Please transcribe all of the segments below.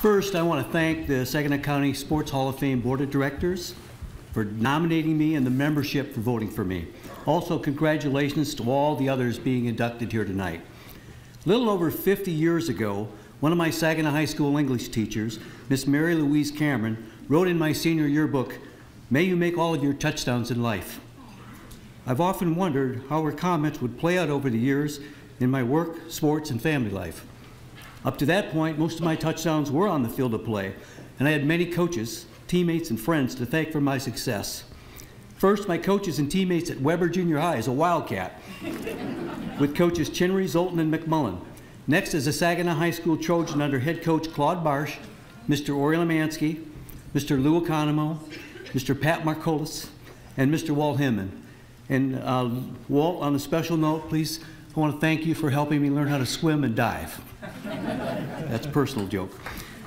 First, I want to thank the Saginaw County Sports Hall of Fame Board of Directors for nominating me and the membership for voting for me. Also, congratulations to all the others being inducted here tonight. A little over 50 years ago, one of my Saginaw High School English teachers, Miss Mary Louise Cameron, wrote in my senior yearbook, "May you make all of your touchdowns in life." I've often wondered how her comments would play out over the years in my work, sports, and family life. Up to that point, most of my touchdowns were on the field of play, and I had many coaches, teammates, and friends to thank for my success. First, my coaches and teammates at Weber Junior High as a Wildcat, with coaches Chinnery, Zoltan, and McMullen. Next, as a Saginaw High School Trojan under head coach Claude Barsh, Mr. Ori Lemansky, Mr. Lou Economo, Mr. Pat Markolis, and Mr. Walt Hammond. And Walt, on a special note, please, I want to thank you for helping me learn how to swim and dive. That's a personal joke.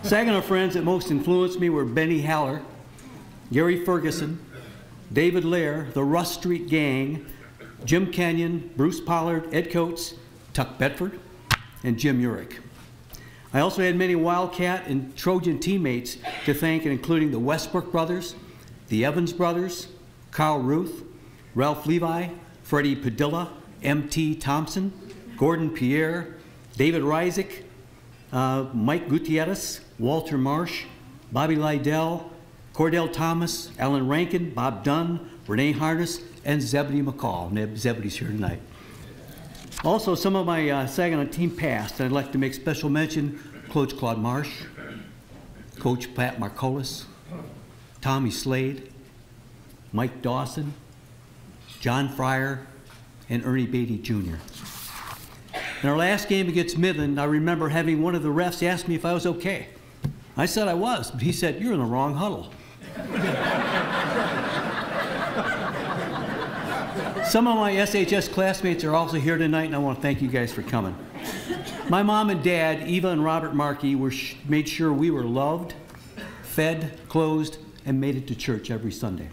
Saginaw friends that most influenced me were Benny Haller, Gary Ferguson, David Lair, the Russ Street Gang, Jim Kenyon, Bruce Pollard, Ed Coates, Tuck Bedford, and Jim Urich. I also had many Wildcat and Trojan teammates to thank, including the Westbrook brothers, the Evans brothers, Carl Ruth, Ralph Levi, Freddie Padilla, M.T. Thompson, Gordon Pierre, David Reisig, Mike Gutierrez, Walter Marsh, Bobby Lydell, Cordell Thomas, Alan Rankin, Bob Dunn, Renee Harness, and Zebedee McCall. Zebedee's here tonight. Also, some of my Saginaw team past, I'd like to make special mention, Coach Claude Marsh, Coach Pat Markolis, Tommy Slade, Mike Dawson, John Fryer, and Ernie Beatty Jr. In our last game against Midland, I remember having one of the refs ask me if I was okay. I said I was, but he said, "You're in the wrong huddle." Some of my SHS classmates are also here tonight, and I want to thank you guys for coming. My mom and dad, Eva and Robert Markey, made sure we were loved, fed, clothed, and made it to church every Sunday.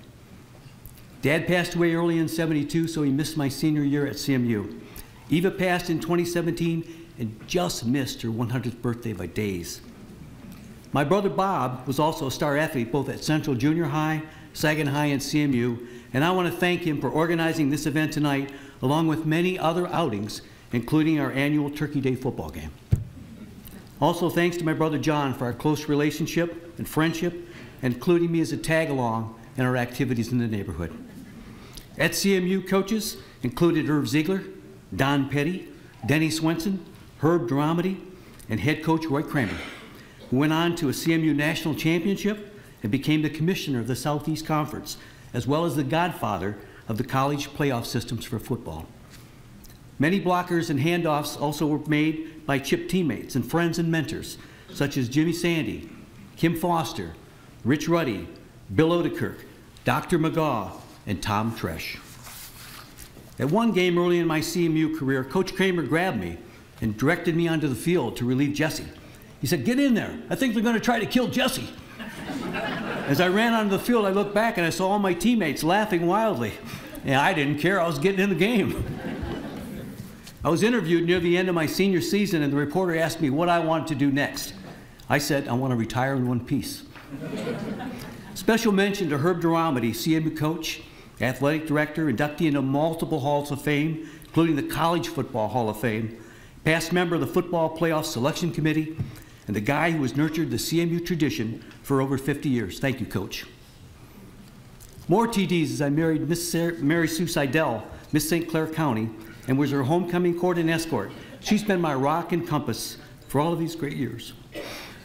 Dad passed away early in '72, so he missed my senior year at CMU. Eva passed in 2017 and just missed her 100th birthday by days. My brother Bob was also a star athlete both at Central Junior High, Saginaw High, and CMU, and I want to thank him for organizing this event tonight, along with many other outings, including our annual Turkey Day football game. Also, thanks to my brother John for our close relationship and friendship, including me as a tag-along in our activities in the neighborhood. At CMU, coaches included Irv Ziegler, Don Petty, Denny Swenson, Herb Dramedy, and head coach Roy Kramer, who went on to a CMU national championship and became the commissioner of the Southeast Conference, as well as the godfather of the college playoff systems for football. Many blockers and handoffs also were made by CHIP teammates and friends and mentors, such as Jimmy Sandy, Kim Foster, Rich Ruddy, Bill Odekirk, Dr. McGaw, and Tom Tresh. At one game early in my CMU career, Coach Kramer grabbed me and directed me onto the field to relieve Jesse. He said, "Get in there. I think they're going to try to kill Jesse." As I ran onto the field, I looked back and I saw all my teammates laughing wildly. And I didn't care. I was getting in the game. I was interviewed near the end of my senior season, and the reporter asked me what I wanted to do next. I said, "I want to retire in one piece." Special mention to Herb Dramedy, CMU coach, athletic director, inductee into multiple halls of fame, including the College Football Hall of Fame, past member of the Football Playoff Selection Committee, and the guy who has nurtured the CMU tradition for over 50 years. Thank you, Coach. More TDs as I married Miss Mary Sue Seidel, Miss St. Clair County, and was her homecoming court and escort. She's been my rock and compass for all of these great years.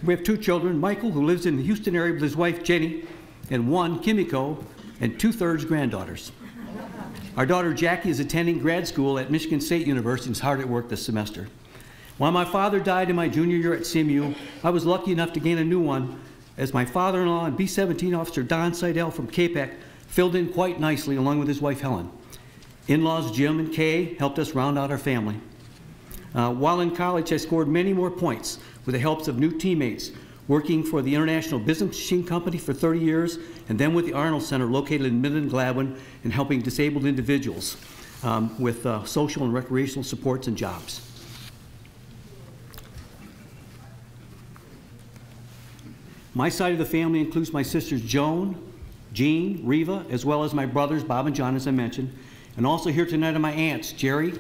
We have two children, Michael, who lives in the Houston area with his wife, Jenny, and one, Kimiko, and 2/3 granddaughters. Our daughter, Jackie, is attending grad school at Michigan State University and is hard at work this semester. While my father died in my junior year at CMU, I was lucky enough to gain a new one as my father-in-law and B-17 officer Don Seidel from CAPEC filled in quite nicely along with his wife Helen. In-laws Jim and Kay helped us round out our family. While in college, I scored many more points with the helps of new teammates, working for the International Business Machine Company for 30 years, and then with the Arnold Center located in Midland, Gladwin, and helping disabled individuals with social and recreational supports and jobs. My side of the family includes my sisters Joan, Jean, Reva, as well as my brothers Bob and John, as I mentioned, and also here tonight are my aunts Jerry,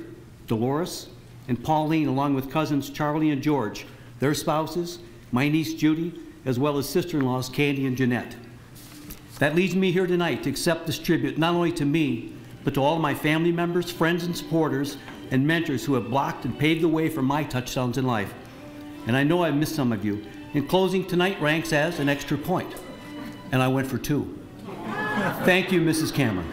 Dolores, and Pauline, along with cousins Charlie and George, their spouses, my niece Judy, as well as sister-in-laws Candy and Jeanette. That leads me here tonight to accept this tribute not only to me, but to all of my family members, friends and supporters, and mentors who have blocked and paved the way for my touchdowns in life. And I know I've missed some of you. In closing, tonight ranks as an extra point, and I went for 2. Thank you, Mrs. Cameron.